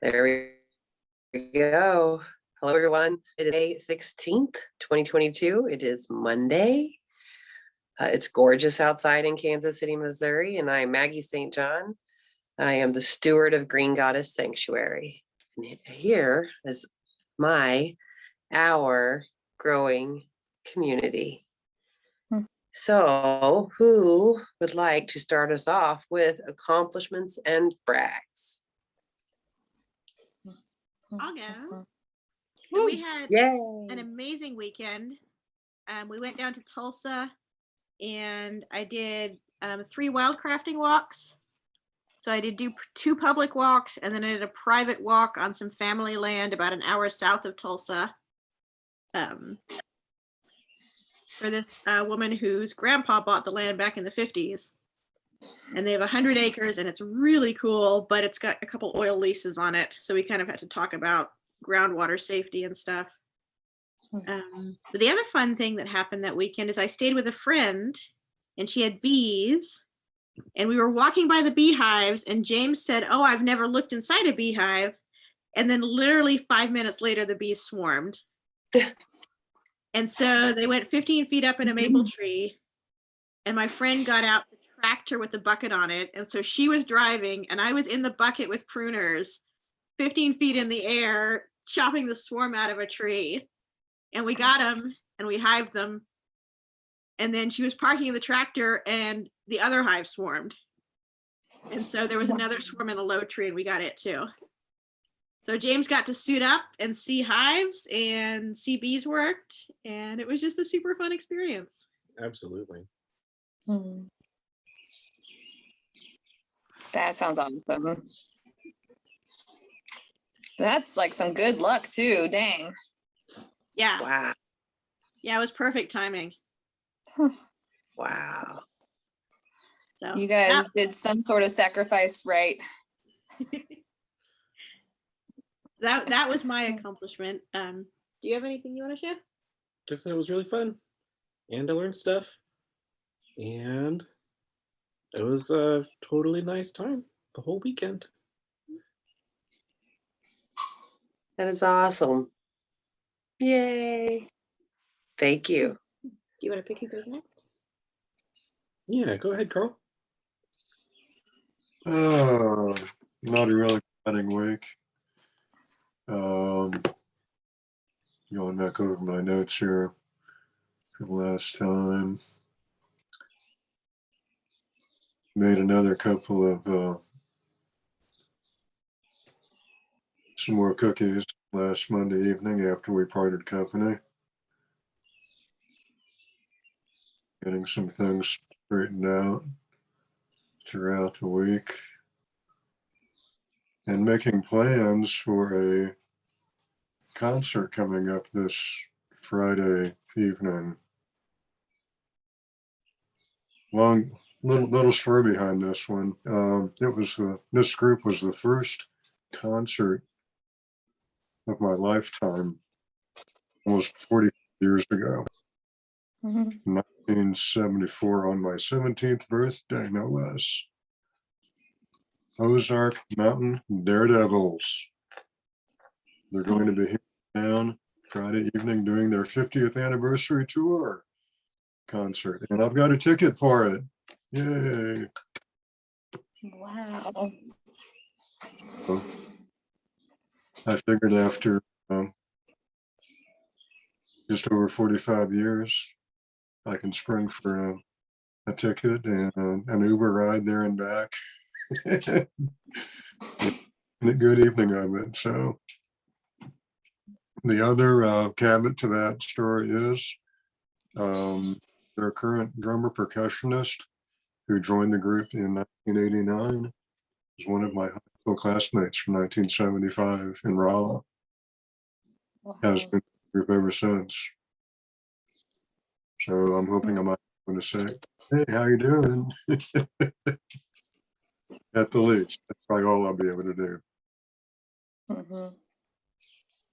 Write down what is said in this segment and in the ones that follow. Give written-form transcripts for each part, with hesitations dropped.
There we go. Hello, everyone. It is May 16th, 2022. It is Monday. It's gorgeous outside in Kansas City, Missouri, and I'm Maggie St. John. I am the steward of Green Goddess Sanctuary. And here is our growing community. So, who would like to start us off with accomplishments and brags? I'll go. So we had an amazing weekend. We went down to Tulsa and I did 3 wildcrafting walks. So I did 2 public walks and then I did a private walk on some family land about an hour south of Tulsa. For this woman whose grandpa bought the land back in the 50s. And they have 100 acres and it's really cool, but it's got a couple oil leases on it. So we kind of had to talk about groundwater safety and stuff. But the other fun thing that happened that weekend is I stayed with a friend and she had bees and we were walking by the beehives and James said, "Oh, I've never looked inside a beehive." And then literally 5 minutes later, the bees swarmed. And so they went 15 feet up in a maple tree and my friend got out the tractor with the bucket on it. And so she was driving and I was in the bucket with pruners 15 feet in the air, chopping the swarm out of a tree. And we got them and we hived them. And then she was parking the tractor and the other hive swarmed. And so there was another swarm in a low tree and we got it too. So James got to suit up and see hives and see bees worked. And it was just a super fun experience. Absolutely. That sounds awesome. That's like some good luck too. Dang. Yeah. Wow. Yeah, it was perfect timing. Wow. So you guys did some sort of sacrifice, right? that was my accomplishment. Do you have anything you want to share? Just it was really fun, and I learned stuff, and it was a totally nice time the whole weekend. That is awesome. Yay. Thank you. Do you want to pick who goes next? Yeah, go ahead, Carl. Not a really exciting week. Going back over my notes here from last time. Made another couple of some more cookies last Monday evening after we parted company. Getting some things straightened out throughout the week. And making plans for a concert coming up this Friday evening. Little story behind this one. This group was the first concert of my lifetime, almost 40 years ago. 1974, on my 17th birthday, no less. Ozark Mountain Daredevils. They're going to be here in town Friday evening doing their 50th anniversary tour concert. And I've got a ticket for it. Yay. Wow. So I figured after just over 45 years, I can spring for a ticket and an Uber ride there and back. And a good evening of it. So the other caveat to that story is their current drummer percussionist who joined the group in 1989 is one of my high school classmates from 1975 in Rolla. Wow. Has been in the group ever since. So I'm hoping I might be able to say, "Hey, how you doing?" At the least, that's probably all I'll be able to do.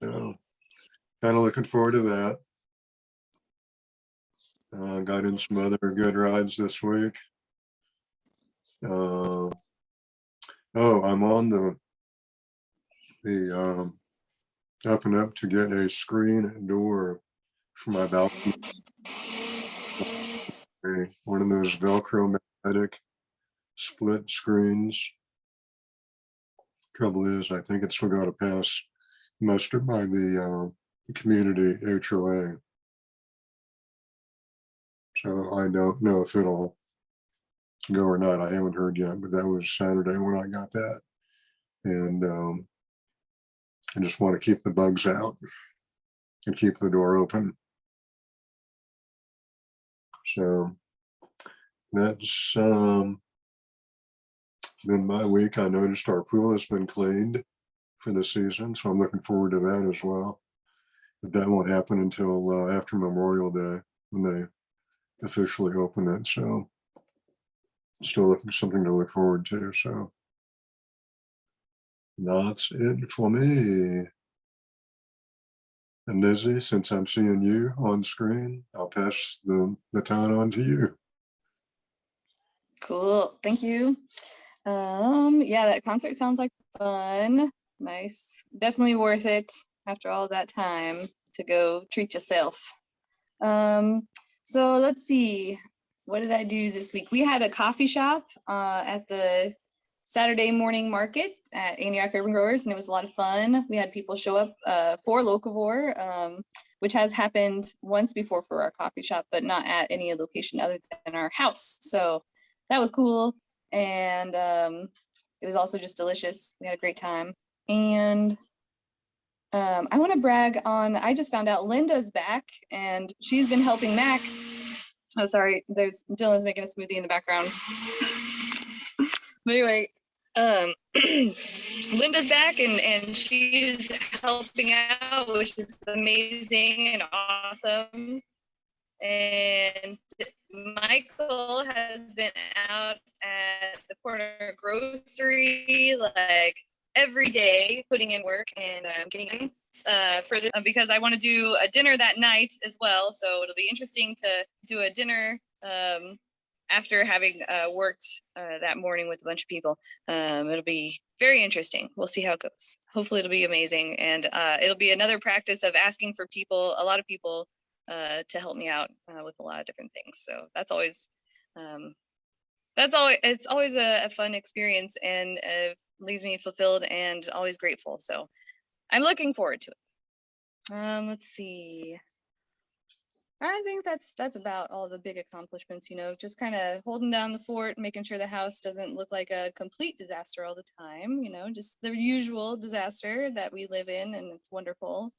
So kind of looking forward to that. Got in some other good rides this week. I'm on the the up and up to get a screen door for my balcony. One of those Velcro magnetic split screens. Trouble is, I think it's still got to pass muster by the community HOA. So I don't know if it'll go or not. I haven't heard yet, but that was Saturday when I got that. And I just want to keep the bugs out and keep the door open. So that's been my week. I noticed our pool has been cleaned for the season, so I'm looking forward to that as well. But that won't happen until after Memorial Day when they officially open it. So still looking something to look forward to. So that's it for me. And Lizzie, since I'm seeing you on screen, I'll pass the baton on to you. Cool. Thank you. Yeah, that concert sounds like fun. Nice. Definitely worth it after all that time to go treat yourself. So let's see. What did I do this week? We had a coffee shop at the Saturday morning market at Antioch Urban Growers, and it was a lot of fun. We had people show up for Locavore, which has happened once before for our coffee shop, but not at any location other than our house. So that was cool. And it was also just delicious. We had a great time. And I want to brag on, I just found out Linda's back and she's been helping Mac. Oh, sorry, there's Dylan's making a smoothie in the background. But anyway, Linda's back and she's helping out, which is amazing and awesome. And Michael has been out at the corner grocery like every day, putting in work and getting for this because I want to do a dinner that night as well. So it'll be interesting to do a dinner after having worked that morning with a bunch of people. It'll be very interesting. We'll see how it goes. Hopefully it'll be amazing. And it'll be another practice of asking for people, a lot of people to help me out with a lot of different things. So that's always it's always a fun experience and leaves me fulfilled and always grateful. So I'm looking forward to it. Let's see. I think that's about all the big accomplishments, you know, just kind of holding down the fort, making sure the house doesn't look like a complete disaster all the time, you know, just the usual disaster that we live in, and it's wonderful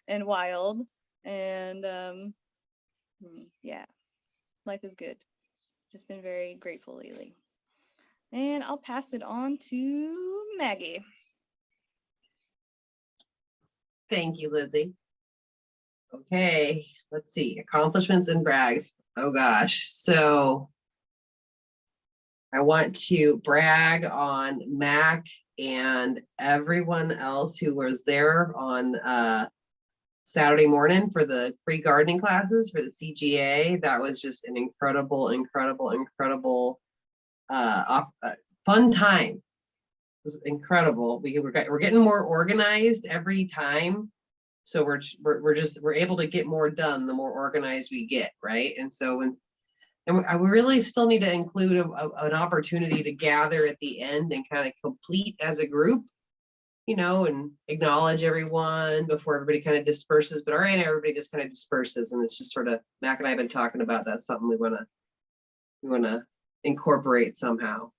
and wild. And yeah, life is good. Just been very grateful lately. And I'll pass it on to Maggie. Thank you, Lizzie. Okay, let's see, accomplishments and brags. Oh gosh, so I want to brag on Mac and everyone else who was there on Saturday morning for the free gardening classes for the CGA. That was just an incredible fun time. It was incredible. We're getting more organized every time. So we're able to get more done the more organized we get, right? And so we really still need to include an opportunity to gather at the end and kind of complete as a group, you know, and acknowledge everyone before everybody kind of disperses. But all right, everybody just kind of disperses, and it's just sort of, Mac and I have been talking about that. Something we want to incorporate somehow.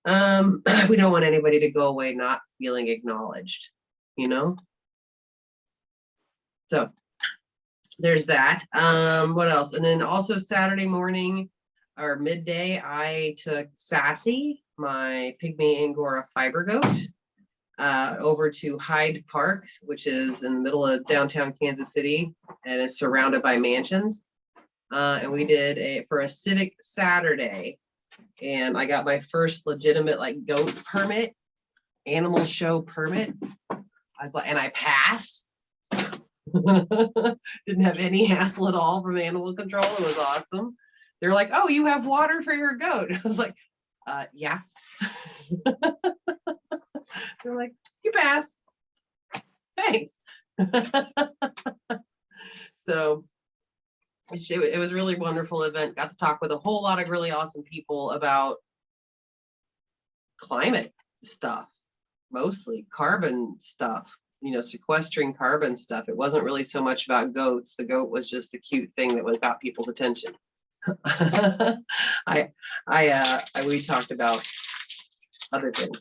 We don't want anybody to go away not feeling acknowledged, you know. So there's that. What else? And then also Saturday morning or midday, I took Sassy, my pygmy Angora fiber goat, over to Hyde Park, which is in the middle of downtown Kansas City and is surrounded by mansions. And we did for a civic Saturday, and I got my first legitimate like goat permit, animal show permit. I was like, and I passed. Didn't have any hassle at all from animal control. It was awesome. They're like, oh, you have water for your goat. I was like, yeah. They're like, you pass. Thanks. So it was a really wonderful event. Got to talk with a whole lot of really awesome people about climate stuff, mostly carbon stuff, sequestering carbon stuff. It wasn't really so much about goats. The goat was just the cute thing that got people's attention. We talked about other things.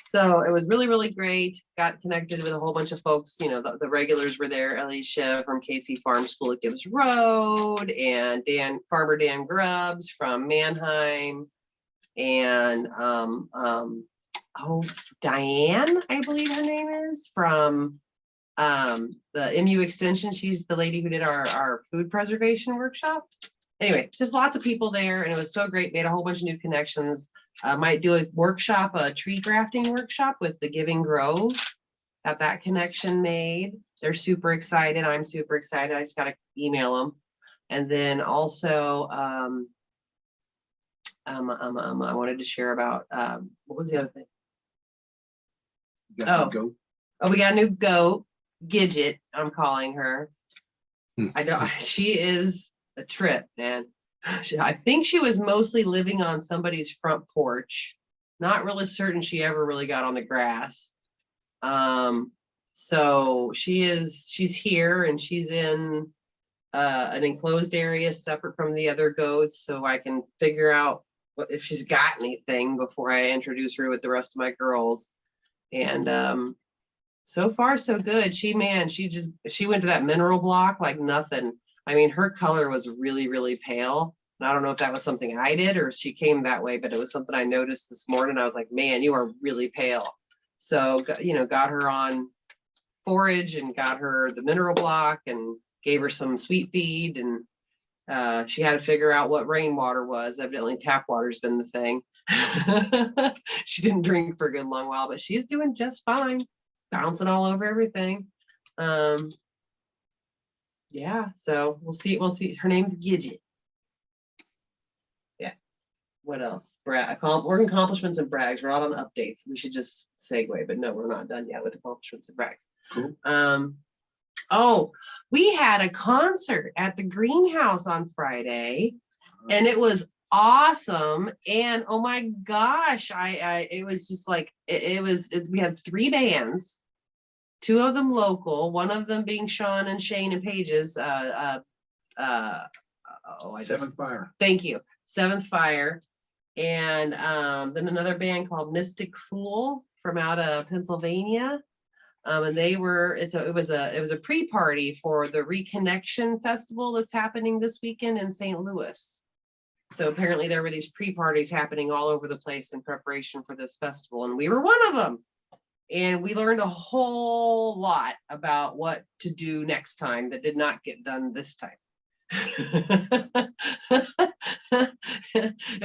So it was really, really great. Got connected with a whole bunch of folks. The regulars were there. Alicia from KC Farm School at Gibbs Road, and Farmer Dan Grubbs from Mannheim, and Diane, I believe her name is, from the MU Extension. She's the lady who did our food preservation workshop. Anyway, just lots of people there, and it was so great. Made a whole bunch of new connections. Might do a workshop, a tree grafting workshop with the Giving Grove. Got that connection made. They're super excited. I'm super excited. I just got to email them. And then also, I wanted to share about, what was the other thing? Oh, we got a new goat, Gidget, I'm calling her. I know she is a trip, man. I think she was mostly living on somebody's front porch. Not really certain she ever really got on the grass. So she's here, and she's in an enclosed area separate from the other goats, so I can figure out if she's got anything before I introduce her with the rest of my girls. And so far so good. She went to that mineral block like nothing. I mean, her color was really, really pale. And I don't know if that was something I did or she came that way, but it was something I noticed this morning. I was like, man, you are really pale. So, got her on forage and got her the mineral block and gave her some sweet feed. And she had to figure out what rainwater was. Evidently tap water's been the thing. She didn't drink for a good long while, but she's doing just fine. Bouncing all over everything. Yeah, so we'll see. Her name's Gidget. Yeah. What else? Work accomplishments and brags. We're not on updates. We should just segue, but no, we're not done yet with accomplishments and brags. Cool. We had a concert at the greenhouse on Friday, and it was awesome. And oh my gosh, it was just like we had 3 bands. 2 of them local, one of them being Sean and Shane and Paige's. Seventh Fire. Thank you, Seventh Fire, and then another band called Mystic Fool from out of Pennsylvania, and they were. It was a pre-party for the Reconnection Festival that's happening this weekend in St. Louis. So apparently there were these pre-parties happening all over the place in preparation for this festival, and we were one of them. And we learned a whole lot about what to do next time that did not get done this time.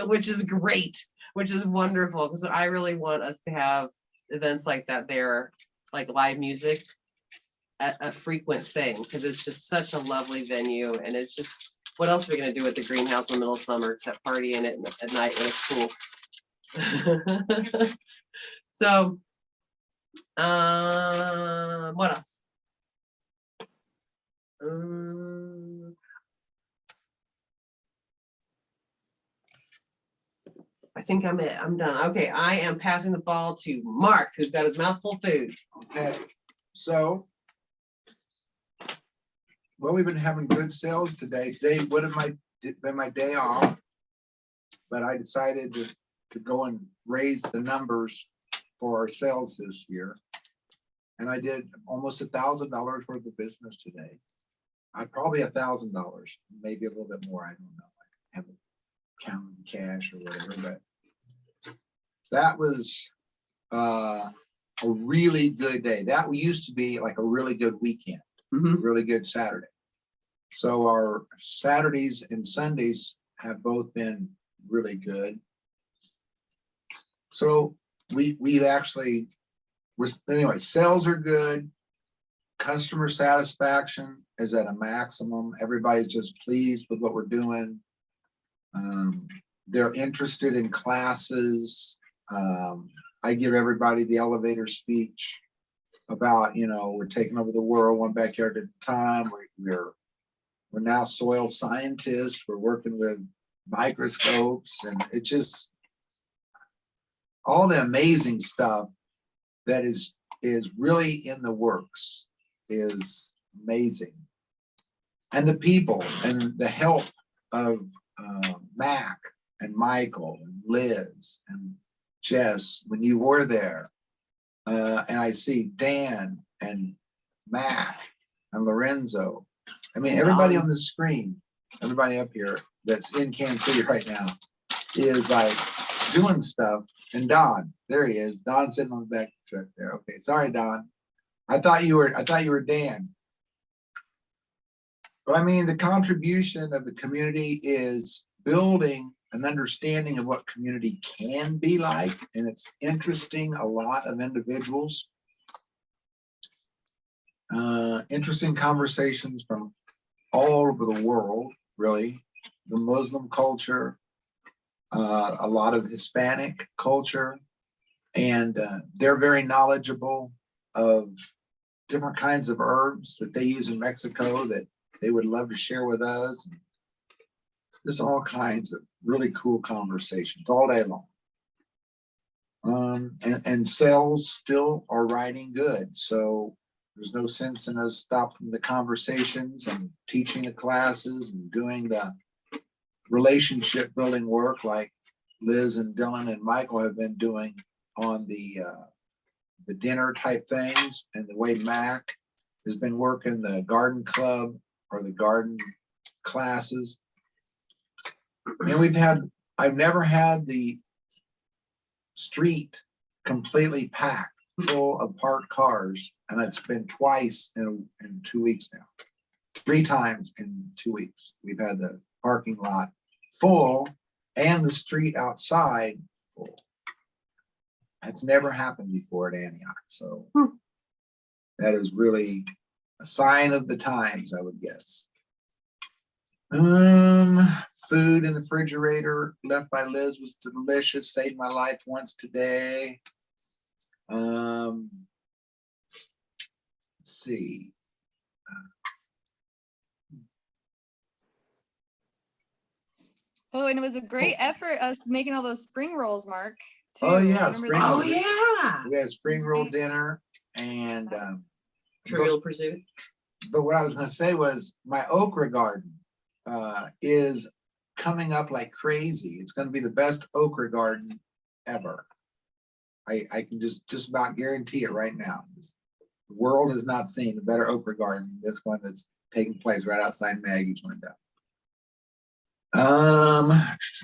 Which is great, which is wonderful, because I really want us to have events like that there, like live music, a frequent thing, because it's just such a lovely venue. And it's just, what else are we going to do at the greenhouse in the middle of summer except party in it at night when it's cool? So, what else? I think I'm done. Okay, I am passing the ball to Mark, who's got his mouth full of food. Okay, so, well, we've been having good sales today. Today would have been my day off, but I decided to go and raise the numbers for our sales this year. And I did almost $1,000 worth of business today. Probably $1,000, maybe a little bit more. I don't know. I haven't counted cash or whatever, but that was a really good day. That used to be like a really good weekend, really good Saturday. So our Saturdays and Sundays have both been really good. So we've actually, anyway, sales are good. Customer satisfaction is at a maximum. Everybody's just pleased with what we're doing. They're interested in classes. I give everybody the elevator speech about, we're taking over the world one backyard at a time. We're now soil scientists. We're working with microscopes, and it just all the amazing stuff that is really in the works is amazing. And the people and the help of Mac and Michael and Liz and Jess, when you were there, and I see Dan and Mac and Lorenzo. I mean, everybody on the screen, everybody up here that's in Kansas City right now is like doing stuff. And Don, there he is. Don sitting on the back truck there. Okay, sorry, Don. I thought you were Dan. But I mean, the contribution of the community is building an understanding of what community can be like, and it's interesting a lot of individuals. Interesting conversations from all over the world, really. The Muslim culture, a lot of Hispanic culture, and they're very knowledgeable of different kinds of herbs that they use in Mexico that they would love to share with us. Just all kinds of really cool conversations all day long. And sales still are riding good. So there's no sense in us stopping the conversations and teaching the classes and doing the relationship building work like Liz and Dylan and Michael have been doing on the dinner type things, and the way Mac has been working the garden club or the garden classes. And I've never had the street completely packed full of parked cars, and it's been twice in 2 weeks now. 3 times in 2 weeks. We've had the parking lot full and the street outside full. That's never happened before at Antioch. So that is really a sign of the times, I would guess. Food in the refrigerator left by Liz was delicious. Saved my life once today. Let's see. Oh, and it was a great effort us making all those spring rolls, Mark. Too. Oh yeah, Remember spring that? roll. Oh, yeah. We had a spring roll dinner and Trivial Pursuit. but what I was going to say was my okra garden is coming up like crazy. It's going to be the best okra garden ever. I can just about guarantee it right now. The world has not seen a better okra garden than this one that's taking place right outside Maggie's window. That's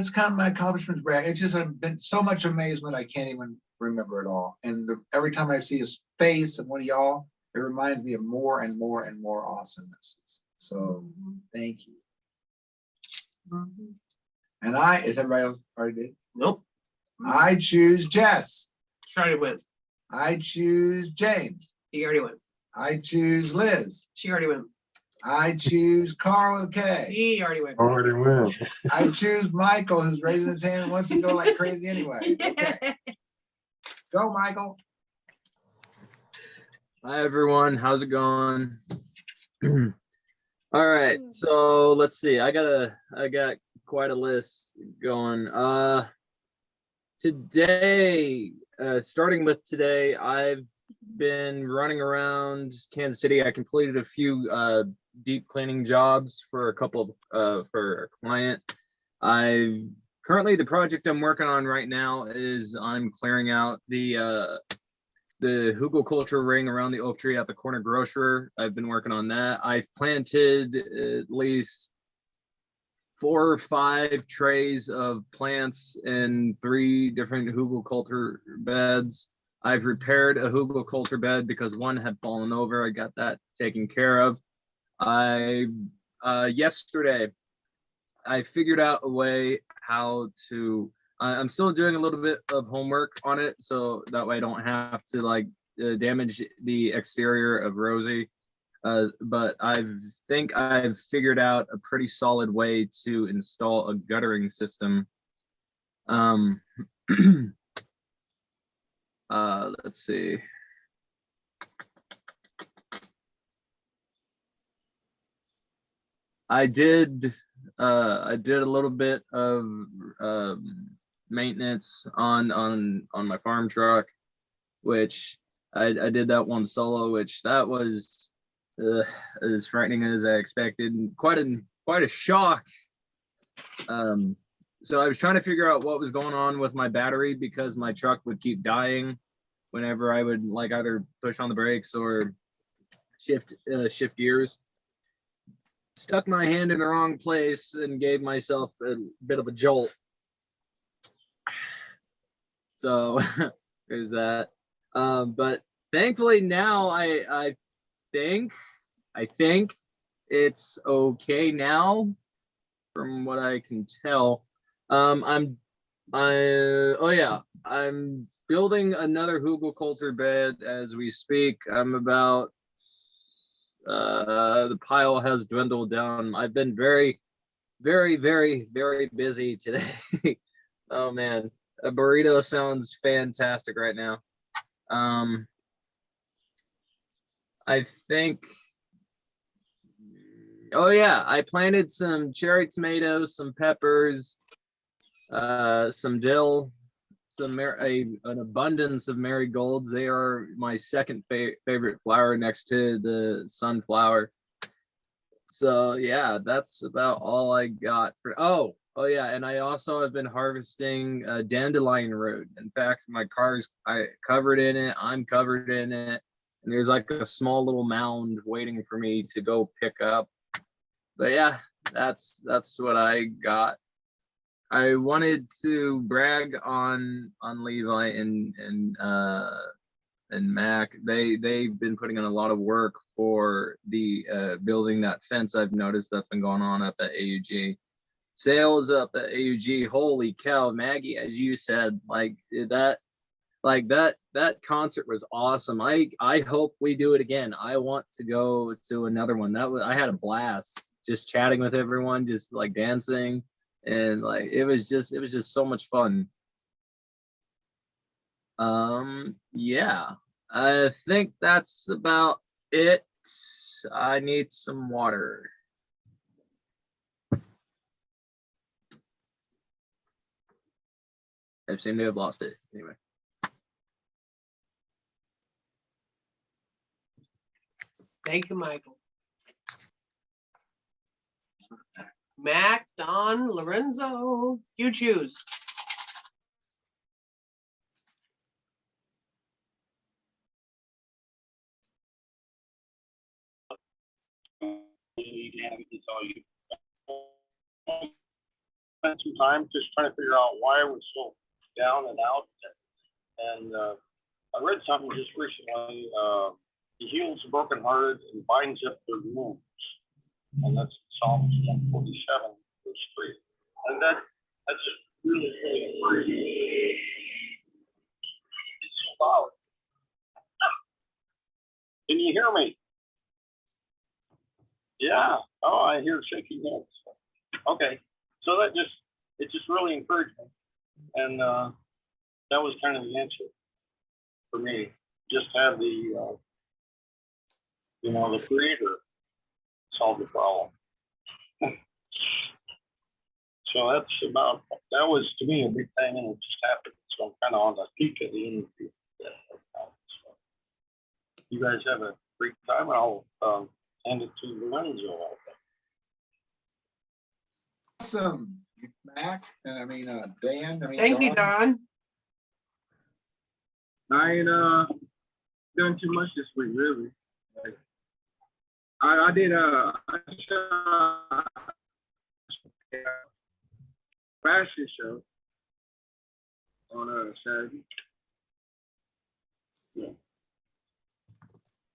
kind of my accomplishments, Brad. It's just been so much amazement I can't even remember it all. And every time I see a face of one of y'all, it reminds me of more and more and more awesomeness. So thank you. And is everybody else already did? Nope. I choose Jess. She already went. I choose James. He already went. I choose Liz. She already went. I choose Carl with K. He already went. Already went. I choose Michael, who's raising his hand and wants to go like crazy anyway. Okay. Go, Michael. Hi everyone, how's it going? All right, so let's see. I got quite a list going. Today, starting with today, I've been running around Kansas City. I completed a few deep cleaning jobs for a couple for a client. Currently the project I'm working on right now is I'm clearing out the Hugelkulture ring around the oak tree at the corner grocer. I've been working on that. I've planted at least 4 or 5 trays of plants in 3 different Hugelkulture beds. I've repaired a Hugelkulture bed because one had fallen over. I got that taken care of. Yesterday, I figured out a way how to, I'm still doing a little bit of homework on it, so that way I don't have to like damage the exterior of Rosie. but I think I've figured out a pretty solid way to install a guttering system. Let's see. I did a little bit of maintenance on my farm truck, which I did that one solo, which that was as frightening as I expected, and quite a shock. So I was trying to figure out what was going on with my battery, because my truck would keep dying whenever I would like either push on the brakes or shift gears. Stuck my hand in the wrong place and gave myself a bit of a jolt. So there's that. But thankfully now I think it's okay now, from what I can tell. I'm building another Hugelkulture bed as we speak. I'm about the pile has dwindled down. I've been very, very, very, very busy today. Oh man, a burrito sounds fantastic right now. I think, oh yeah, I planted some cherry tomatoes, some peppers, some dill, an abundance of marigolds. They are my second favorite flower next to the sunflower. So yeah, that's about all I got for. Oh yeah, and I also have been harvesting dandelion root. In fact, my car's covered in it. I'm covered in it, and there's like a small little mound waiting for me to go pick up. But yeah, that's what I got. I wanted to brag on Levi and Mac. They've been putting in a lot of work for the building that fence. I've noticed that's been going on up at AUG. Sales up at AUG. Holy cow, Maggie, as you said, that concert was awesome. I hope we do it again. I want to go to another one. I had a blast just chatting with everyone, just like dancing. And like it was just so much fun. Yeah, I think that's about it. I need some water. I seem to have lost it anyway. Thank you, Michael. Mac, Don, Lorenzo, you choose. Spent some time just trying to figure out why I was so down and out. And I read something just recently. He heals the brokenhearted and binds up their wounds. And that's Psalms 147, verse 3. And that's just really, really encouraging. It's so loud. Can you hear me? Yeah. Oh, I hear shaking heads. Okay. So it just really encouraged me. And that was kind of the answer for me. Just have the, the creator solve the problem. So that was to me a big thing, and it just happened. So I'm kind of on the peak of the interview. So you guys have a great time. I'll hand it to Lorenzo. Awesome, Mac, and Dan. Thank you, Don. I ain't done too much this week, really. I did a fashion show on Saturday. Yeah.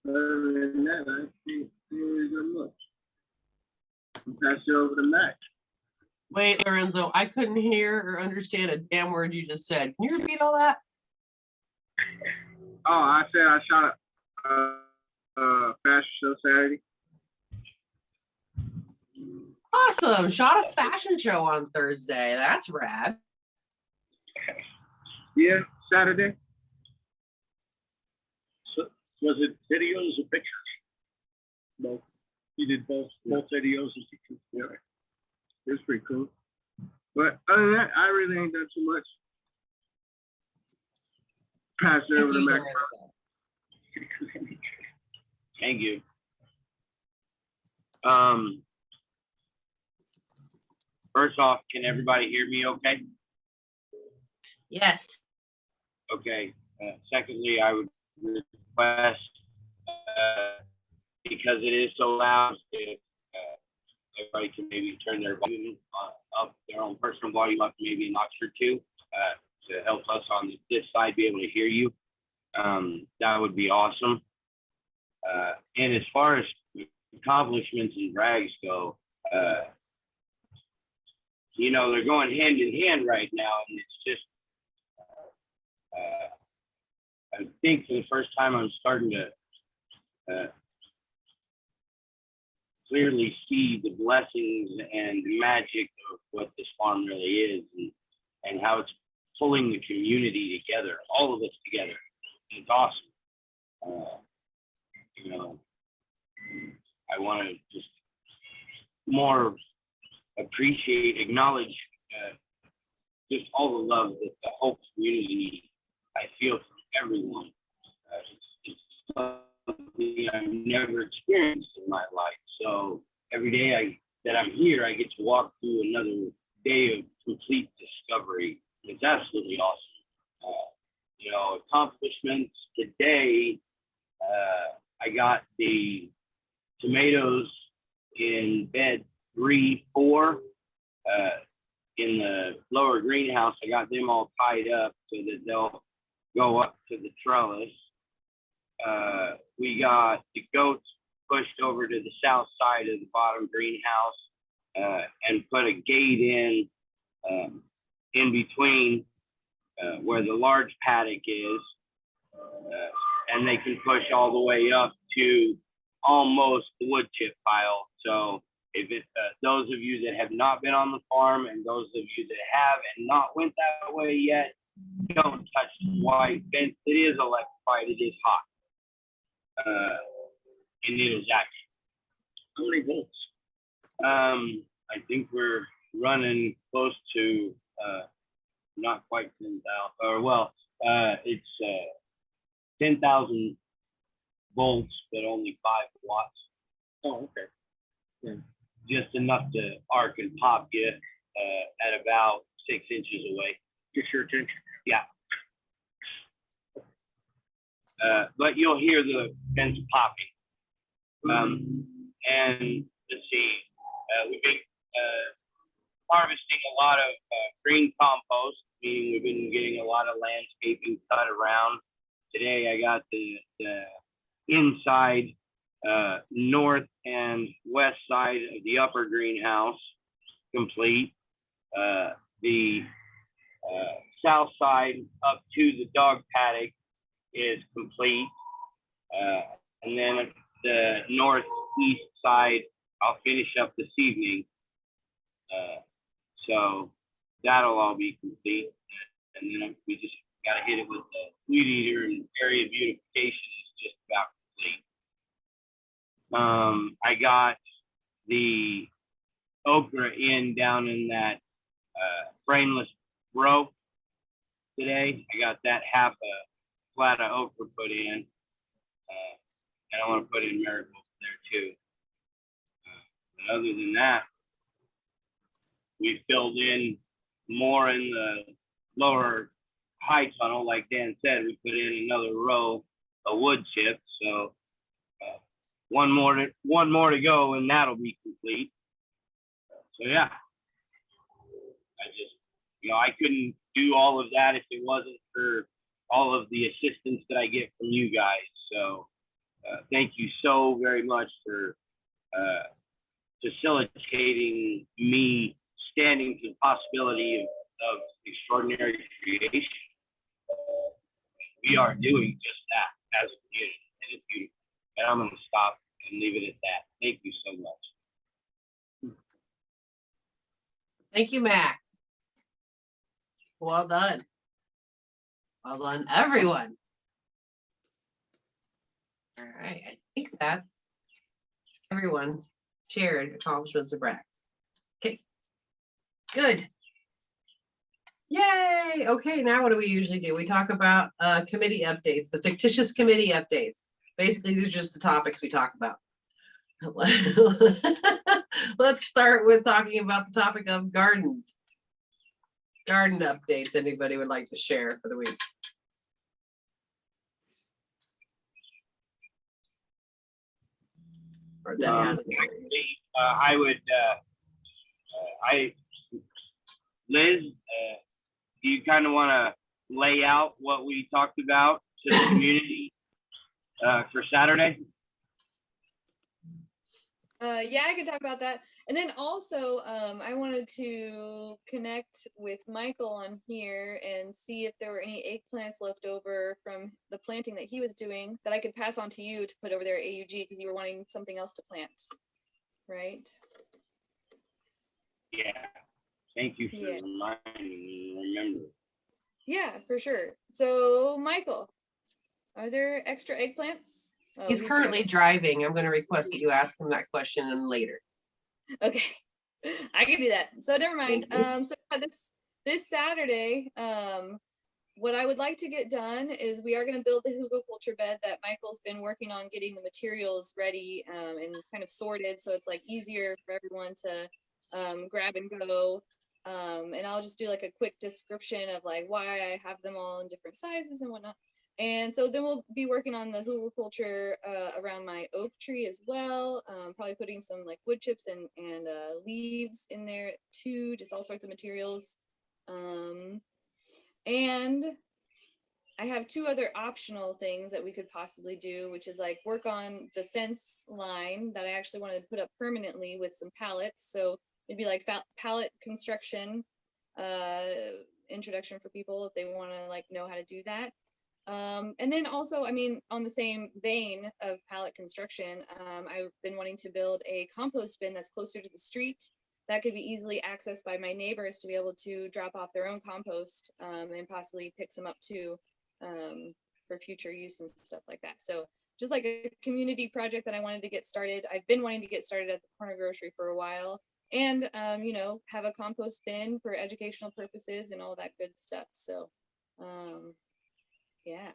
Other than that, I think really good much. I'll pass it over to Mac. Wait, Lorenzo, I couldn't hear or understand a damn word you just said. Can you repeat all that? Oh, I said I shot fashion show Saturday. Awesome. Shot a fashion show on Thursday. That's rad. Yeah, Saturday. So, was it videos or pictures? Both. You did both videos and pictures. Yeah. It was pretty cool. But other than that, I really ain't done too much. Pass it over to Mac. Thank you. First off, can everybody hear me okay? Yes. Okay. Secondly, I would request, because it is so loud, if everybody can maybe turn their volume up, their own personal volume up, maybe a notch or two, to help us on this side be able to hear you. That would be awesome. And as far as accomplishments and drags go, you know, they're going hand in hand right now, and it's just, I think for the first time I'm starting to clearly see the blessings and magic of what this farm really is, and how it's pulling the community together, all of us together. It's awesome. You know, I want to just more appreciate, acknowledge just all the love that the whole community I feel from everyone. It's something I've never experienced in my life. So every day that I'm here, I get to walk through another day of complete discovery. It's absolutely awesome. You know, accomplishments today, I got the tomatoes in bed 3, 4 in the lower greenhouse. I got them all tied up so that they'll go up to the trellis. We got the goats pushed over to the south side of the bottom greenhouse and put a gate in between where the large paddock is, and they can push all the way up to almost the wood chip pile. So if it, those of you that have not been on the farm and those of you that have and not went that way yet, don't touch the white fence. It is electrified. It is hot. And it is active. How many volts? I think we're running close to not quite 10,000, or well, it's 10,000 volts, but only 5 watts. Oh, okay. Yeah. Just enough to arc and pop you at about 6 inches away. Get your attention. Yeah. But you'll hear the fence popping. And let's see, we've been harvesting a lot of green compost, meaning we've been getting a lot of landscaping cut around. Today I got the inside north and west side of the upper greenhouse complete. The south side up to the dog paddock is complete. And then the northeast side I'll finish up this evening. So that'll all be complete. And then we just got to hit it with the weed eater, and area beautification is just about complete. I got the okra in down in that frameless row today. I got that half a flat of okra put in. And I want to put in marigolds there too. But other than that, we filled in more in the lower high tunnel. Like Dan said, we put in another row of wood chips. So one more to go, and that'll be complete. So yeah, I just, you know, I couldn't do all of that if it wasn't for all of the assistance that I get from you guys. So thank you so very much for facilitating me standing to the possibility of extraordinary creation. We are doing just that as a community, and it's beautiful. And I'm going to Thank you, Mac. Well done. Well done, everyone. All right, I think that's everyone's shared accomplishments of Brax. Okay, good. Yay. Okay, now what do we usually do? We talk about committee updates, the fictitious committee updates. Basically, these are just the topics we talk about. Let's start with talking about the topic of gardens. Garden updates anybody would like to share for the week? Or that hasn't been. I would, Liz, do you kind of want to lay out what we talked about to the community for Saturday? Yeah, I could talk about that. And then also, I wanted to connect with Michael on here and see if there were any eggplants left over from the planting that he was doing that I could pass on to you to put over there at AUG because you were wanting something else to plant, right? Yeah. Thank you for Yeah. reminding me. Remember. Yeah, for sure. So, Michael, are there extra eggplants? Oh, He's currently driving. I'm going to request that you ask him that question and later. Okay, I can do that. So never mind. Thank you. So this Saturday, what I would like to get done is we are going to build the Hugelkulture bed that Michael's been working on getting the materials ready and kind of sorted, so it's like easier for everyone to grab and go. And I'll just do like a quick description of like why I have them all in different sizes and whatnot. And so then we'll be working on the Hugelkulture around my oak tree as well. Probably putting some like wood chips and leaves in there too, just all sorts of materials. And I have two other optional things that we could possibly do, which is like work on the fence line that I actually wanted to put up permanently with some pallets. So it'd be like pallet construction introduction for people if they want to like know how to do that. And then also, I mean, on the same vein of pallet construction, I've been wanting to build a compost bin that's closer to the street that could be easily accessed by my neighbors to be able to drop off their own compost and possibly pick some up too for future use and stuff like that. So just like a community project that I wanted to get started. I've been wanting to get started at the corner grocery for a while and, you know, have a compost bin for educational purposes and all that good stuff. So, yeah.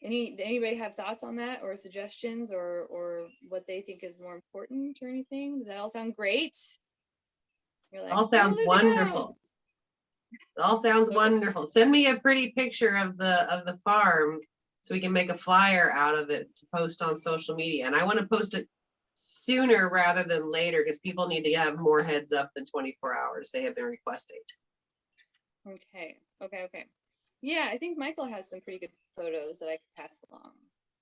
Anybody have thoughts on that or suggestions or what they think is more important or anything? Does that all sound great? You're like, All sounds "Go, Lizzie, wonderful. go." All sounds Okay. wonderful. Send me a pretty picture of the farm so we can make a flyer out of it to post on social media. And I want to post it sooner rather than later because people need to have more heads up than 24 hours. They have been requesting. Okay. Yeah, I think Michael has some pretty good photos that I could pass along.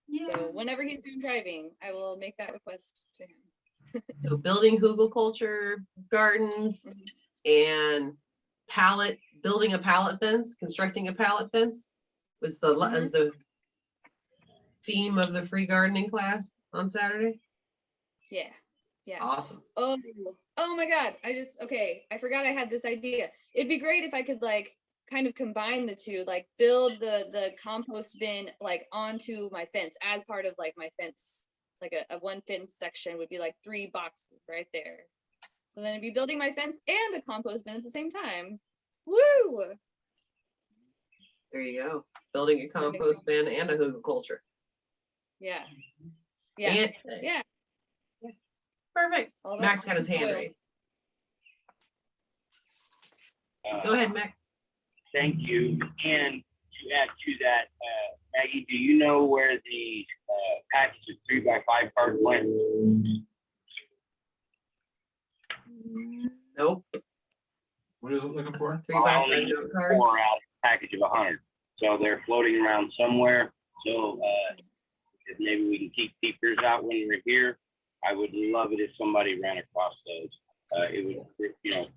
Yeah. So whenever he's done driving, I will make that request to him. So building Hugelkulture gardens and building a pallet fence, constructing a pallet fence was the theme of the free gardening class on Saturday. Yeah. Awesome. Oh my God. I forgot I had this idea. It'd be great if I could like kind of combine the two, like build the compost bin like onto my fence as part of like my fence, like a one fence section would be like 3 boxes right there. So then I'd be building my fence and a compost bin at the same time. Woo! There you go. Building a compost bin and a Hugelkulture. Yeah. Yeah. Perfect. All Max that got his hand soil. raised. Go ahead, Max. Thank you. And to add to that, Maggie, do you know where the package of 3x5 card went? Nope. What are you looking for? 3x5 note cards. 4 out of a package of 100. So they're floating around somewhere. So if maybe we can keep peepers out when we're here. I would love it if somebody ran across those. It would, you know,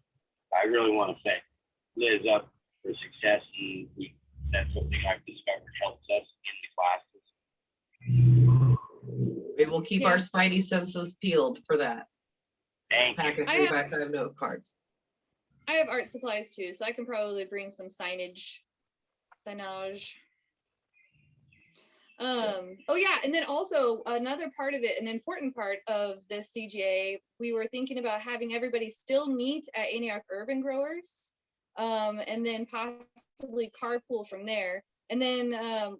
I really want to set Liz up for success, and that's something I've discovered helps us in the classes. We will keep our spidey senses peeled for that. Thank Pack you. of 3x5 note cards. I have art supplies too, so I can probably bring some signage. Oh yeah, and then also another part of it, an important part of this CGA, we were thinking about having everybody still meet at Antioch Urban Growers, and then possibly carpool from there. And then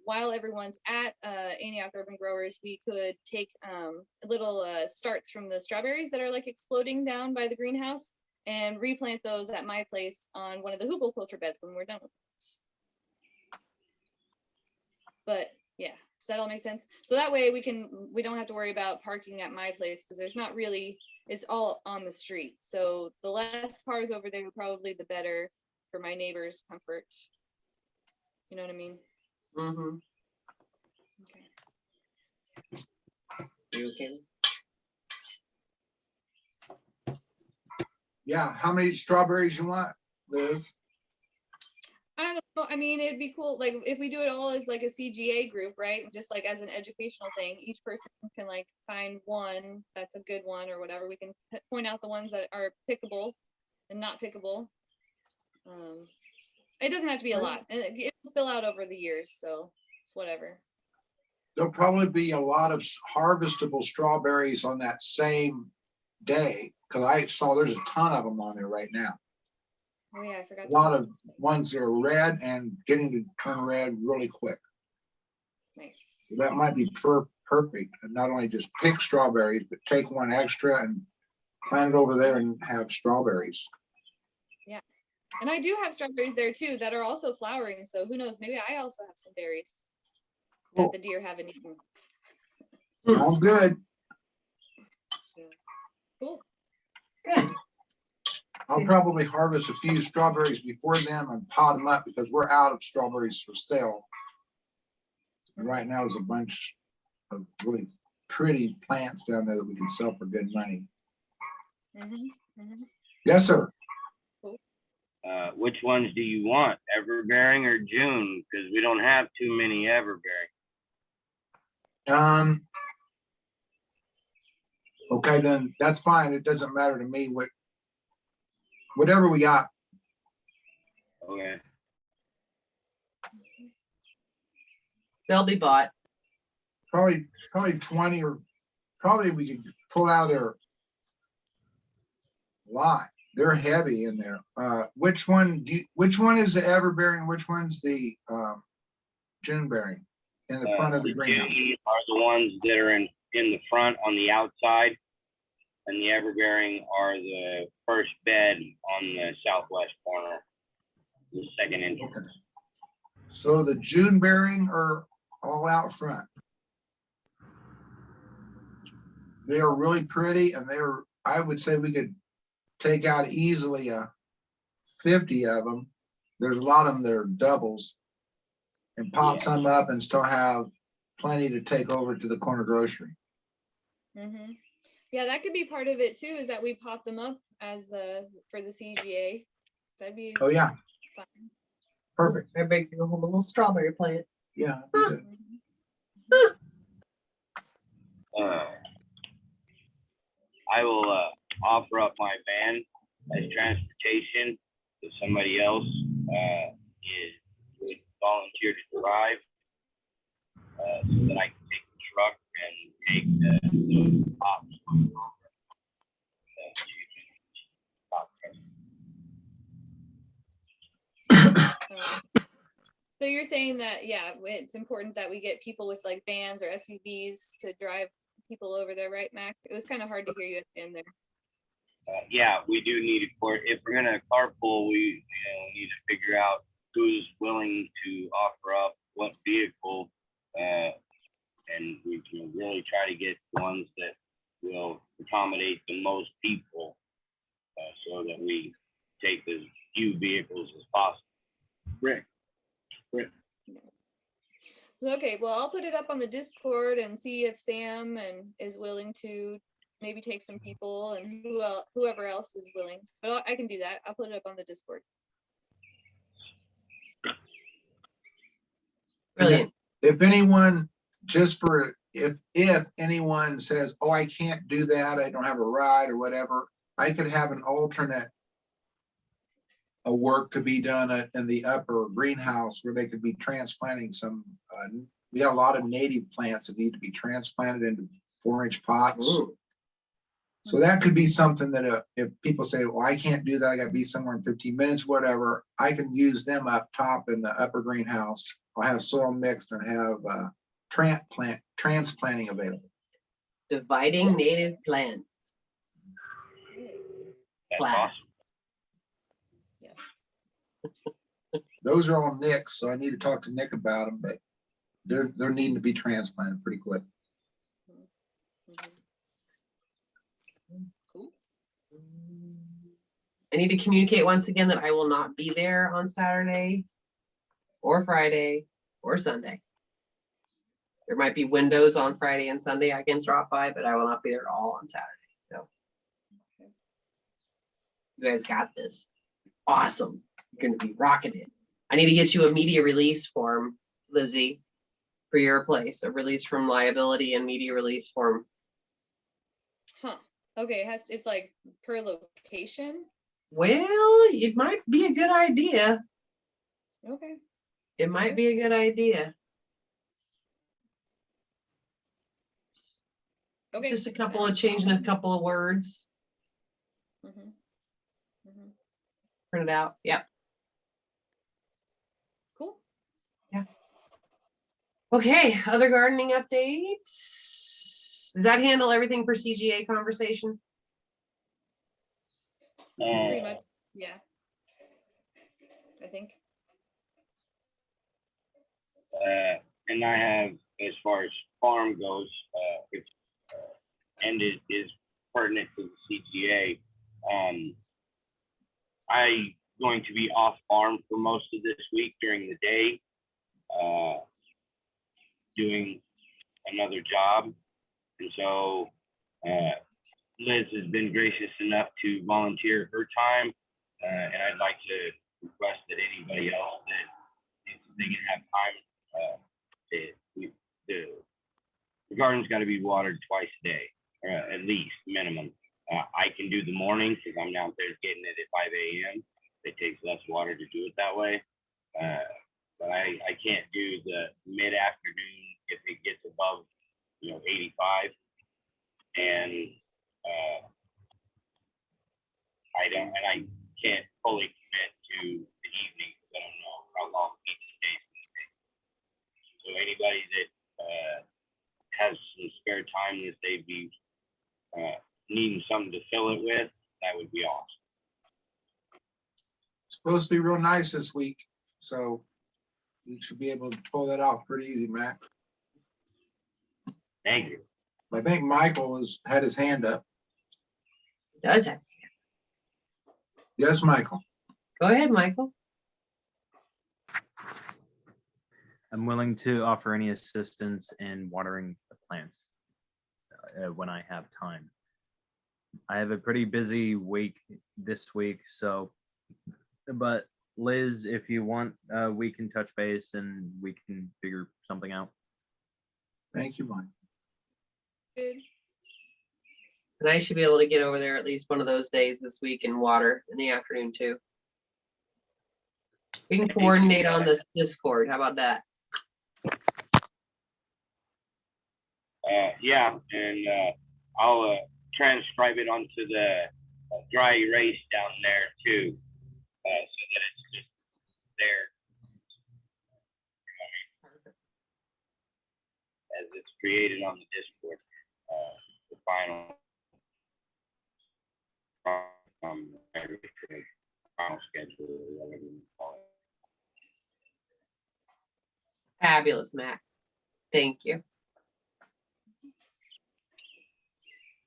while everyone's at Antioch Urban Growers, we could take little starts from the strawberries that are like exploding down by the greenhouse and replant those at my place on one of the Hugelkulture beds when we're done with it. But yeah, does that all make sense? So that way we don't have to worry about parking at my place because there's not really, it's all on the street. So the less cars over there, probably the better for my neighbors' comfort. You know what I mean? Mm-hmm. Okay. You okay? Yeah, how many strawberries you want, Liz? I don't know. I mean, it'd be cool. Like if we do it all as like a CGA group, right? Just like as an educational thing, each person can like find one that's a good one or whatever. We can point out the ones that are pickable and not pickable. It doesn't have to be a lot. It'll fill out over the years, so it's whatever. There'll probably be a lot of harvestable strawberries on that same day, because I saw there's a ton of them on there right now. Oh yeah, I forgot. A lot of ones that are red and getting to turn red really quick. Nice. That might be perfect. And not only just pick strawberries, but take one extra and plant it over there and have strawberries. Yeah. And I do have strawberries there too that are also flowering. So who knows? Maybe I also have some berries that the deer haven't eaten. Sounds good. Cool. Good. I'll probably harvest a few strawberries before then and pot them up because we're out of strawberries for sale. And right now there's a bunch of really pretty plants down there that we can sell for good money. Yes, sir. Which ones do you want, everbearing or June? Because we don't have too many everbearing. Okay, then that's fine. It doesn't matter to me whatever we got. Okay. They'll be bought. Probably 20, or probably we could pull out their lot. They're heavy in there. Which one is the everbearing? Which one's the June bearing in the front of the greenhouse? June are the ones that are in the front on the outside, and the everbearing are the first bed on the southwest corner, the second entrance. Okay. So the June bearing are all out front. They are really pretty, and I would say we could take out easily 50 of them. There's a lot of them that are doubles, and pot some up and still have plenty to take over to the corner grocery. Yeah, that could be part of it too, is that we pot them up as for the CGA. That'd be Oh yeah, fun. perfect. Everybody can go home a little strawberry plant. Yeah. I will offer up my van as transportation if somebody else would volunteer to drive, so that I can take the truck and take those pops. So you're saying that, yeah, it's important that we get people with like vans or SUVs to drive people over there, right, Mac? It was kind of hard to hear you at the end there. Yeah, we do need if we're gonna carpool, we need to figure out who's willing to offer up what vehicle, and we can really try to get ones that will accommodate the most people, so that we take as few vehicles as possible. Rick. Okay, well, I'll put it up on the Discord and see if Sam is willing to maybe take some people, and whoever else is willing. But I can do that. I'll put it up on the Discord. Brilliant. If anyone, if anyone says, oh, I can't do that, I don't have a ride or whatever, I could have an alternate a work to be done in the upper greenhouse where they could be transplanting some, we have a lot of native plants that need to be transplanted into 4-inch pots. Ooh. So that could be something that if people say, well, I can't do that, I gotta be somewhere in 15 minutes, whatever, I can use them up top in the upper greenhouse. I'll have soil mixed and have transplanting available. Dividing native plants. That's Class. awesome. Yes. Those are all Nick's, so I need to talk to Nick about them, but they're needing to be transplanted pretty quick. Mhm. Cool. I need to communicate once again that I will not be there on Saturday or Friday or Sunday. There might be windows on Friday and Sunday I can drop by, but I will not be there at all on Saturday. So you guys got this. Awesome. You're gonna be rocking it. I need to get you a media release form, Lizzie, for your place, a release from liability and media release form. Huh. Okay, it's like per location. Well, it might be a good idea. Okay. It might be a good idea. Okay. Just a couple of sounds changing a good. couple of words. Mhm. Mhm. Print it out. Yep. Cool. Okay, other gardening updates. Does that handle everything for CGA conversation? Pretty much. Yeah. I think. And I have, as far as farm goes, it's and it is pertinent to the CGA. I'm going to be off farm for most of this week during the day, doing another job, and so Liz has been gracious enough to volunteer her time, and I'd like to request that anybody else that thinks they can have time. The garden's got to be watered twice a day, at least minimum. I can do the morning because I'm downstairs getting it at 5 a.m. It takes less water to do it that way. But I can't do the mid-afternoon if it gets above, 85. And I can't fully commit to the evening because I don't know how long each day is going to take. So anybody that has some spare time that they'd be needing something to fill it with, that would be awesome. Supposed to be real nice this week, so you should be able to pull that off pretty easy, Mac. Thank you. I think Michael had his hand up. Does have. Yes, Michael. Go ahead, Michael. I'm willing to offer any assistance in watering the plants when I have time. I have a pretty busy week this week, but Liz, if you want, we can touch base and we can figure something out. Thank you, Mike. Good. And I should be able to get over there at least one of those days this week and water in the afternoon too. We can coordinate on this Discord. How about that? Yeah, and I'll transcribe it onto the dry erase down there too, so that it's just there as it's created on the Discord. The final final schedule, or whatever you call it. Fabulous, Mac. Thank you.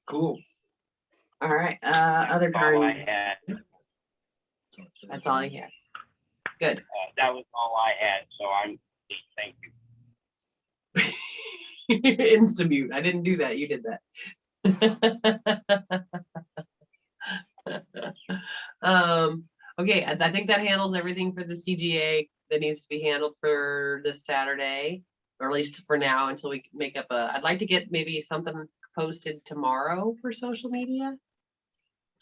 Cool. All right. Other That's all I gardening. had. That's all I had. Good. That was all I had, so I'm thank you. Insta-mute. I didn't do that. You did that. Okay, I think that handles everything for the CGA that needs to be handled for this Saturday, or at least for now until we make up I'd like to get maybe something posted tomorrow for social media.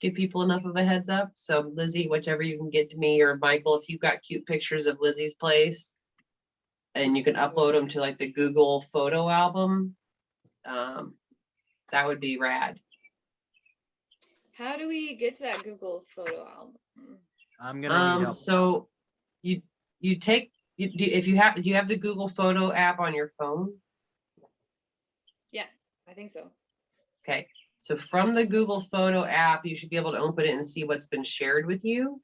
give people enough of a heads up. So Lizzie, whichever you can get to me, or Michael, if you've got cute pictures of Lizzie's place and you can upload them to like the Google photo album, that would be rad. How do we get to that Google photo album? I'm gonna need help. So you take, if you have, do you have the Google photo app on your phone? Yeah, I think so. Okay, so from the Google photo app, you should be able to open it and see what's been shared with you.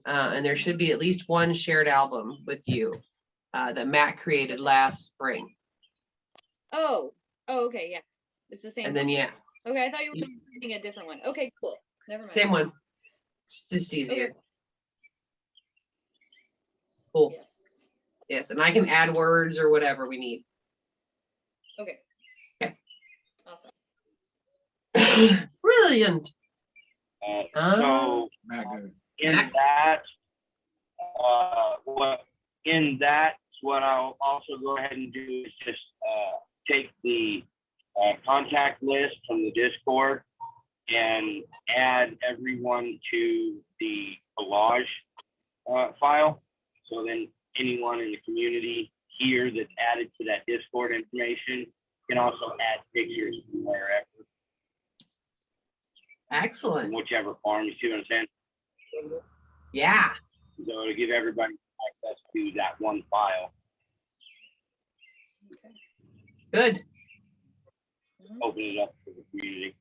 And there should be at least one shared album with you that Matt created last spring. Oh, okay, yeah. It's the same. And then, one. yeah, Okay, I thought you were using a different one. Okay, cool. Never mind. same one. It's just easier. Okay. Cool. Yes. Yes, and I can add words or whatever we need. Okay. Okay. Awesome. Brilliant. So Not good. in that, what I'll also go ahead and do is just take the contact list from the Discord and add everyone to the collage file. So then anyone in the community here that's added to that Discord information can also add pictures from wherever, Excellent. in whichever form. You see what I'm saying? Yeah. So to give everybody access to that one file, Good. open it up for the community.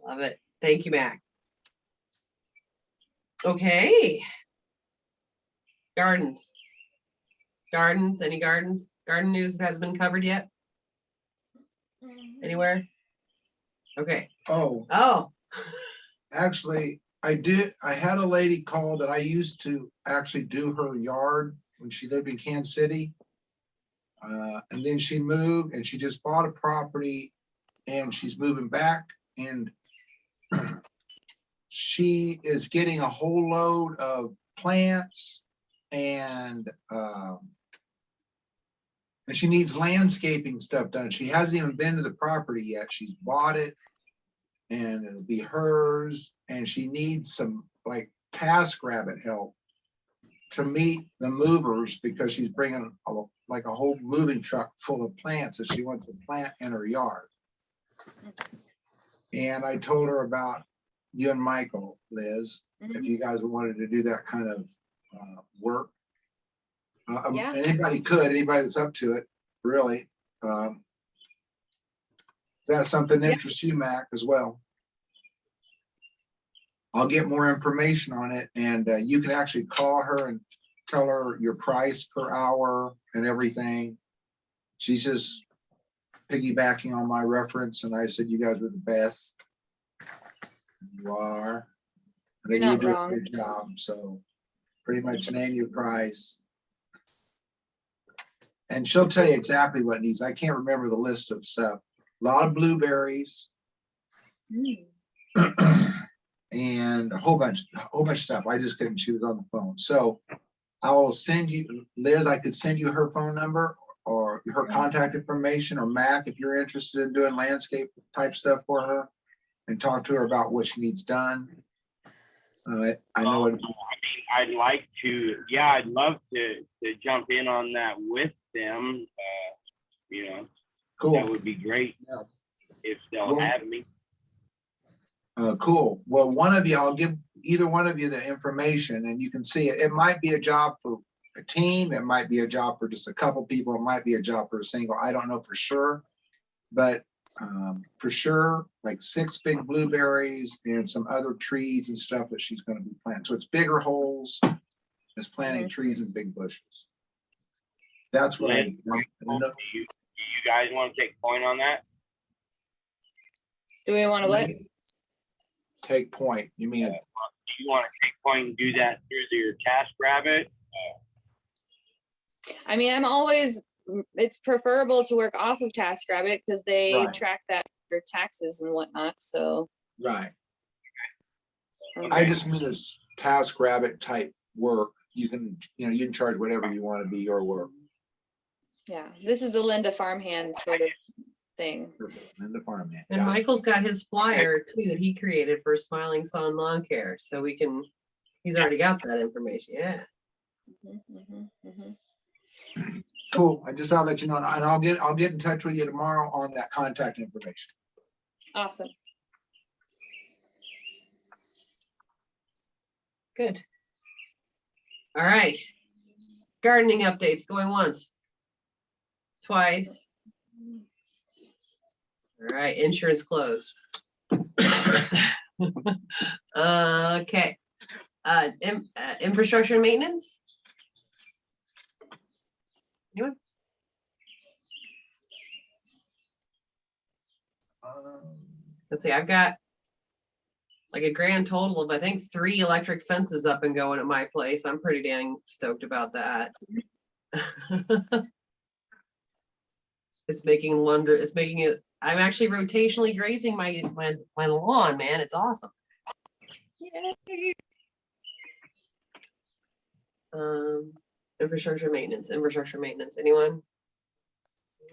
Love it. Thank you, Mac. Okay. Gardens. Gardens, any gardens? Garden news that has been covered yet? Anywhere? Okay. Oh, actually, I had a lady call that I used to actually do her yard when she lived in Kansas City. And then she moved and she just bought a property and she's moving back, and she is getting a whole load of plants and she needs landscaping stuff done. She hasn't even been to the property yet. She's bought it and it'll be hers, and she needs some like TaskRabbit help to meet the movers because she's bringing like a whole moving truck full of plants that she wants to plant in her yard. And I told her about you and Michael, Liz, if you guys wanted to do that kind of work. Yeah. Anybody that's up to it, really. That's something that interests you, Mac, as well. I'll get more information on it, and you can actually call her and tell her your price per hour and everything. She's just piggybacking on my reference, and I said you guys were the best. You are. I think You're you not do a wrong. good job. So pretty much name your price. And she'll tell you exactly what it needs. I can't remember the list of stuff. A lot of blueberries. And a whole bunch of stuff. I just couldn't, she was on the phone. So I will send you, Liz, I could send you her phone number or her contact information, or Mac, if you're interested in doing landscape type stuff for her, and talk to her about what she needs done. I know it. I mean, I'd like to, yeah, I'd love to jump in on that with them. You know, Cool. that would be great if they'll Well, have me. Cool. Well, one of you, I'll give either one of you the information and you can see it. It might be a job for a team. It might be a job for just a couple people. It might be a job for a single. I don't know for sure, but for sure, like 6 big blueberries and some other trees and stuff that she's going to be planting. So it's bigger holes, it's planting trees and big bushes. That's what Do you guys want to take point on that? Do we want to what? Take point. You mean? Do you want to take point and do that through your TaskRabbit? I mean, it's preferable to work off of TaskRabbit because they Right. track that for taxes and whatnot. So Right. okay. I just mean it's TaskRabbit type work. You can charge whatever you want to be your work. Yeah, this is the Linda farmhand sort of thing. Linda Farmhand. And Got it. Michael's got his flyer too that he created for Smiling Sun Lawn Care, so he's already got that information, yeah. Cool. I'll let you know, and I'll get in touch with you tomorrow on that contact information. Awesome. Good. All right. Gardening updates going once. Twice. All right, insurance closed. Okay. Infrastructure and maintenance? Anyone? Let's see, I've got like a grand total of, I think, 3 electric fences up and going at my place. I'm pretty dang stoked about that. It's making it, I'm actually rotationally grazing my lawn, man. It's awesome. Yay. Infrastructure maintenance. Anyone?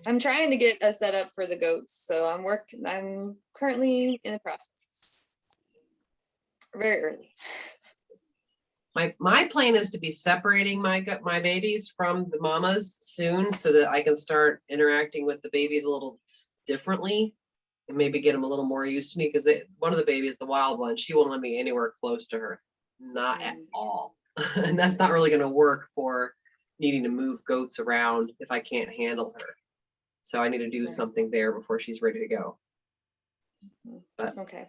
I'm trying to get a setup for the goats, so I'm currently in the process. Very early. My plan is to be separating my babies from the mamas soon, so that I can start interacting with the babies a little differently, and maybe get them a little more used to me. Because one of the babies, the wild one, she won't let me anywhere close to her, not at all, and that's not really going to work for needing to move goats around if I can't handle her. So I need to do something there before she's ready to go. But Okay.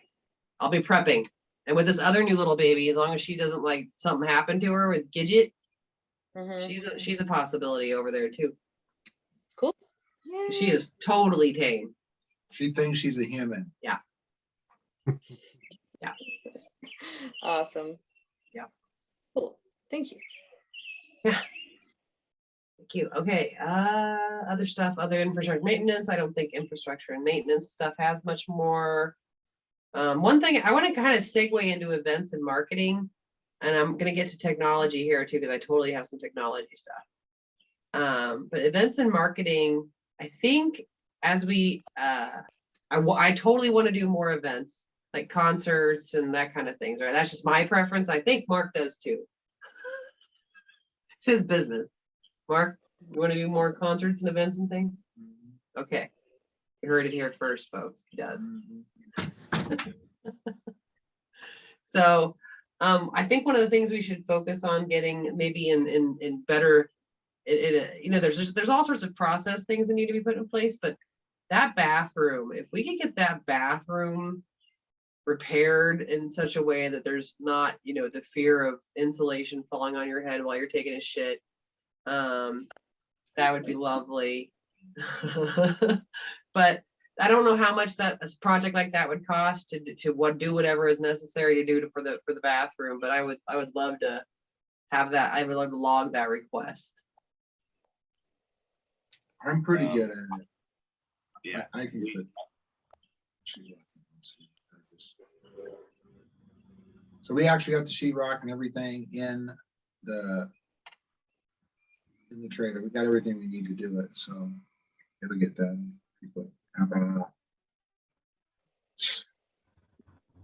I'll be prepping. And with this other new little baby, as long as she doesn't like something happen to her with Gidget, she's a possibility over there too. Cool. She is totally tame. She thinks she's a human. Yeah. Yeah. Awesome. Yeah. Cool. Thank you. Yeah. Thank you. Okay. Other stuff, other infrastructure maintenance. I don't think infrastructure and maintenance stuff has much more. One thing I want to kind of segue into events and marketing, and I'm going to get to technology here too, because I totally have some technology stuff. But events and marketing, I think as we, I totally want to do more events like concerts and that kind of things, right? That's just my preference. I think Mark does too. It's his business. Mark, you want to do more concerts and events and things? Okay. You heard it here first, folks. He does. So I think one of the things we should focus on getting maybe in better, there's all sorts of process things that need to be put in place, but that bathroom, if we could get that bathroom repaired in such a way that there's not, the fear of insulation falling on your head while you're taking a shit, that would be lovely. But I don't know how much a project like that would cost to do whatever is necessary to do for the bathroom. But I would love to have that. I would love to log that request. I'm pretty good at it. Yeah. I can do it. So we actually got the sheetrock and everything in the trailer. We got everything we need to do it, so it'll get done.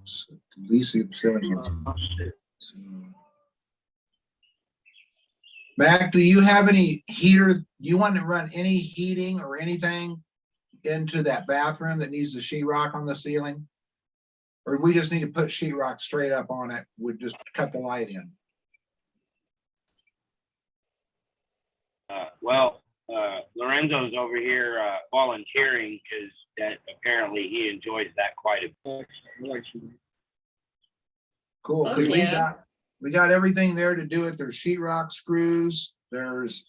So at least it's 7 months. So, Mac, do you have any heater? Do you want to run any heating or anything into that bathroom that needs the sheetrock on the ceiling? Or we just need to put sheetrock straight up on it? We'd just cut the light in. Lorenzo's over here volunteering because that apparently he enjoys that quite a bit. Cool. Oh, 'Cause yeah. we got everything there to do it. There's sheetrock screws. There's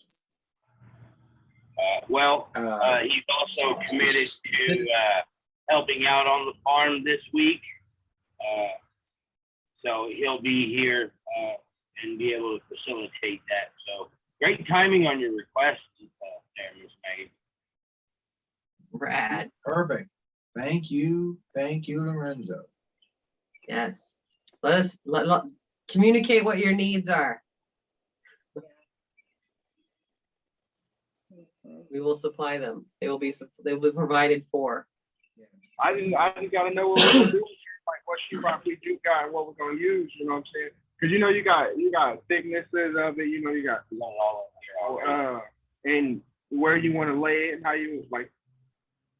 he's also committed to helping out on the farm this week. So he'll be here and be able to facilitate that. So great timing on your request there, Ms. Maggie. Rad. perfect. Thank you, Lorenzo. Yes. Let communicate what your needs are. We will supply them. They will be provided for. I just gotta know what we're gonna do. Like what sheetrock we do got and what we're gonna use. You know what I'm saying? Because you know you got thicknesses of it. You know you got and where you want to lay it and how you like.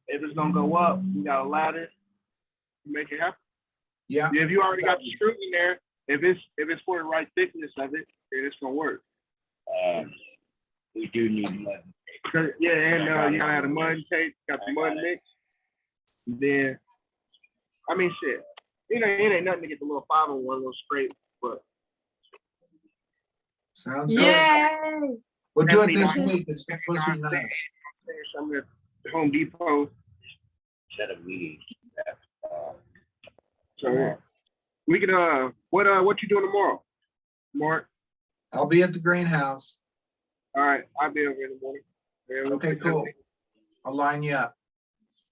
If it's gonna go up, you got a ladder. Make it happen. Yeah. If you already got the screw in there, if it's for the right thickness of it, then it's gonna work. We do need mud. Yeah, and you gotta have the mud tape, got the mud mix. Then, I mean, shit. It ain't nothing to get the little 5-on-1 little straight, but Sounds good. Yay! We'll do it this week. It's supposed to be nice. I'm at Home Depot. Set a meeting. So we can what you doing tomorrow, Mark? I'll be at the greenhouse. All right, I'll be over in the morning. Yeah, Okay, cool. I'll line you up.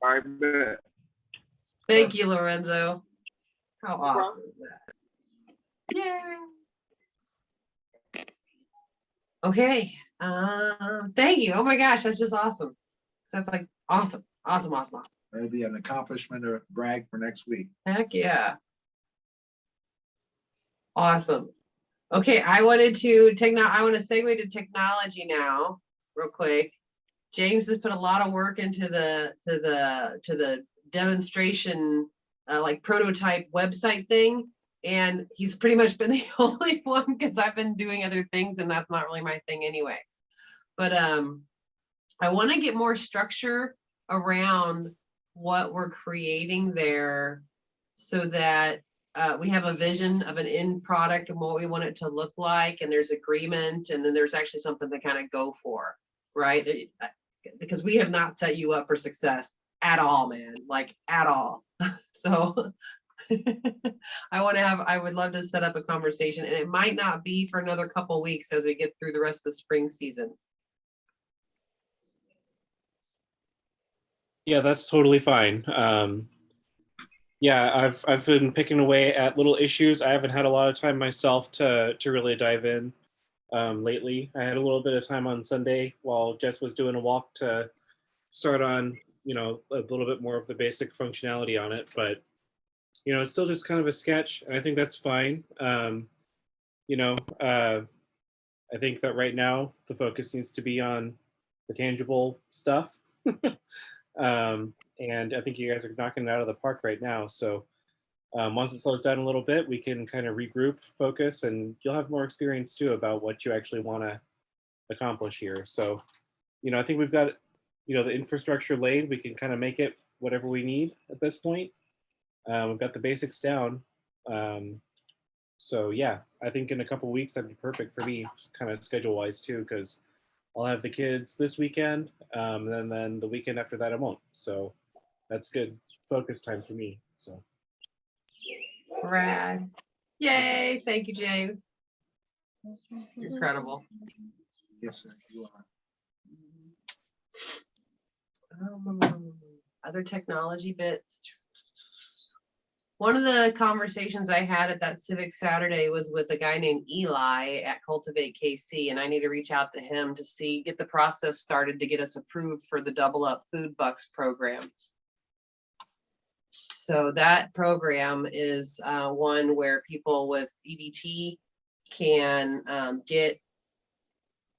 All right, bet. Thank you, Lorenzo. How awesome is that? Yay! Okay. Thank you. Oh my gosh, that's just awesome. That's like awesome. Awesome. That'll be an accomplishment or brag for next week. Heck yeah. Awesome. Okay, I want to segue to technology now, real quick. James has put a lot of work into the demonstration, like prototype website thing, and he's pretty much been the only one because I've been doing other things, and that's not really my thing anyway. But I want to get more structure around what we're creating there, so that we have a vision of an end product and what we want it to look like, and there's agreement, and then there's actually something to kind of go for, right? Because we have not set you up for success at all, man, like at all. So I would love to set up a conversation, and it might not be for another couple weeks as we get through the rest of the spring season. Yeah, that's totally fine. Yeah, I've been picking away at little issues. I haven't had a lot of time myself to really dive in lately. I had a little bit of time on Sunday while Jess was doing a walk to start on, a little bit more of the basic functionality on it. But, it's still just kind of a sketch, and I think that's fine. I think that right now the focus needs to be on the tangible stuff. And I think you guys are knocking it out of the park right now. So once it slows down a little bit, we can kind of regroup, focus, and you'll have more experience too about what you actually want to accomplish here. So, I think we've got, the infrastructure laid. We can kind of make it whatever we need at this point. We've got the basics down. So yeah, I think in a couple of weeks that'd be perfect for me, kind of schedule-wise too, because I'll have the kids this weekend, and then the weekend after that I won't. So that's good focus time for me. So Rad. Yay. Thank you, James. Incredible. Yes, sir. You are. Other technology bits. One of the conversations I had at that Civic Saturday was with a guy named Eli at Cultivate KC, and I need to reach out to him to get the process started to get us approved for the Double Up Food Bucks program. So that program is one where people with EBT can get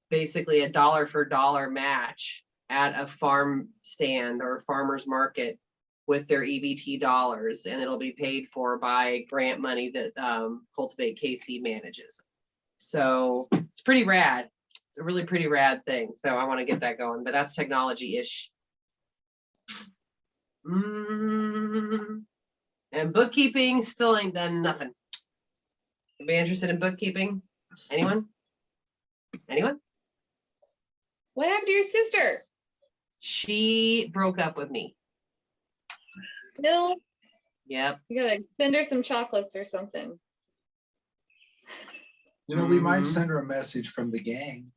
basically a dollar for dollar match at a farm stand or farmer's market with their EBT dollars, and it'll be paid for by grant money that Cultivate KC manages. So it's pretty rad. It's a really pretty rad thing. So I want to get that going, but that's technology-ish. And bookkeeping still ain't done nothing. Be interested in bookkeeping? Anyone? What happened to your sister? She broke up with me. Still? Yep. You gotta send her some chocolates or something. We might send her a message from the gang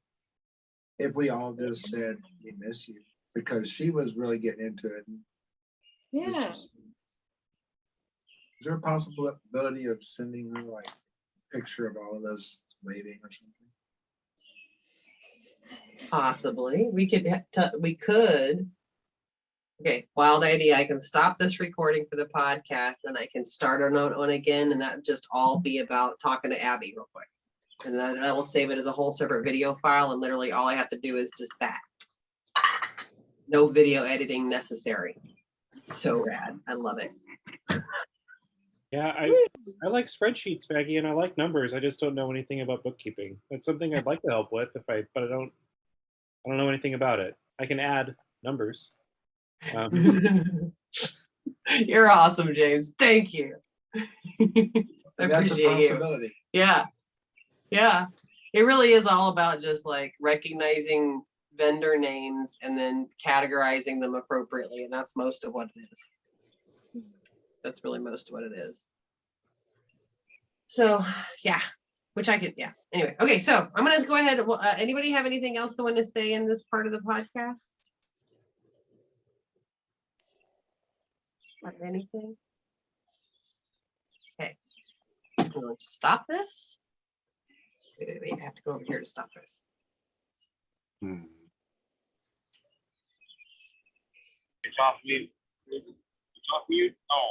if we all just said we miss you, because she was really getting into it. Yeah. Is there a possibility of sending her like a picture of all of us waving or something? Possibly. We could. Okay, wild idea. I can stop this recording for the podcast and I can start our note on again, and that just all be about talking to Abby real quick. And then I will save it as a whole separate video file, and literally all I have to do is just that. No video editing necessary. It's so rad. I love it. Yeah, I like spreadsheets, Maggie, and I like numbers. I just don't know anything about bookkeeping. It's something I'd like to help with but I don't know anything about it. I can add numbers. You're awesome, James. Thank you. I That's a appreciate you. possibility. Yeah. Yeah. It really is all about just like recognizing vendor names and then categorizing them appropriately. And that's most of what it is. That's really most of what it is. So yeah, which I could, yeah. Anyway, okay, so I'm gonna go ahead. Anybody have anything else they want to say in this part of the podcast? Anything? Okay. I'm going to stop this. Wait, I have to go over here to stop this. Hmm. It's off mute. It's off mute. Oh.